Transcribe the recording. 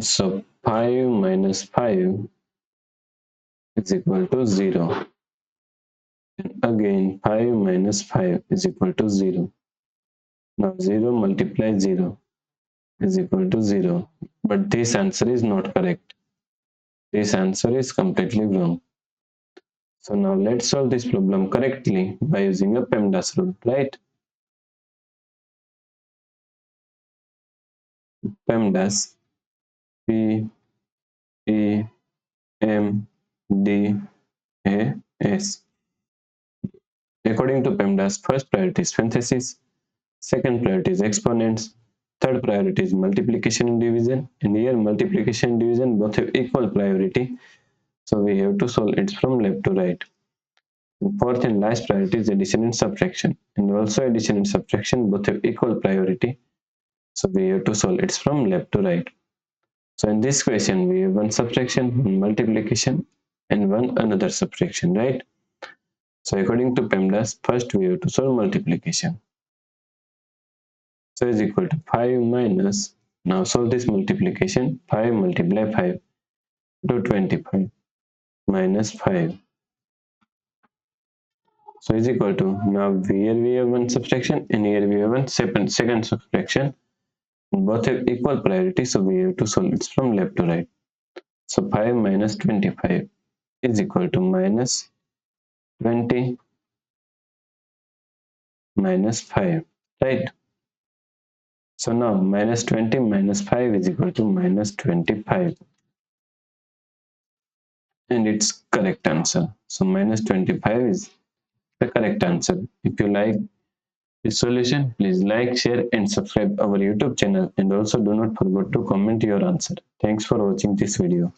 So 5 minus 5 is equal to 0. And again 5 minus 5 is equal to 0. Now 0 multiplies 0 is equal to 0. But this answer is not correct. This answer is completely wrong. So now let's solve this problem correctly by using a PEMDAS rule, right? PEMDAS, P E M D A S. According to PEMDAS, first priority is synthesis, second priority is exponents, third priority is multiplication and division. And here multiplication and division both have equal priority, so we have to solve it from left to right. And fourth and last priority is addition and subtraction, and also addition and subtraction both have equal priority, so we have to solve it from left to right. So in this question we have one subtraction, one multiplication, and one another subtraction, right? So according to PEMDAS, first we have to solve multiplication. So is equal to 5 minus, now solve this multiplication, 5 multiply 5 to 25 minus 5. So is equal to, now here we have one subtraction and here we have one second subtraction. Both have equal priority, so we have to solve it from left to right. So 5 minus 25 is equal to minus 20 minus 5, right? So now minus 20 minus 5 is equal to minus 25. And it's correct answer. So minus 25 is the correct answer. If you like this solution, please like, share and subscribe our YouTube channel, and also do not forget to comment your answer. Thanks for watching this video.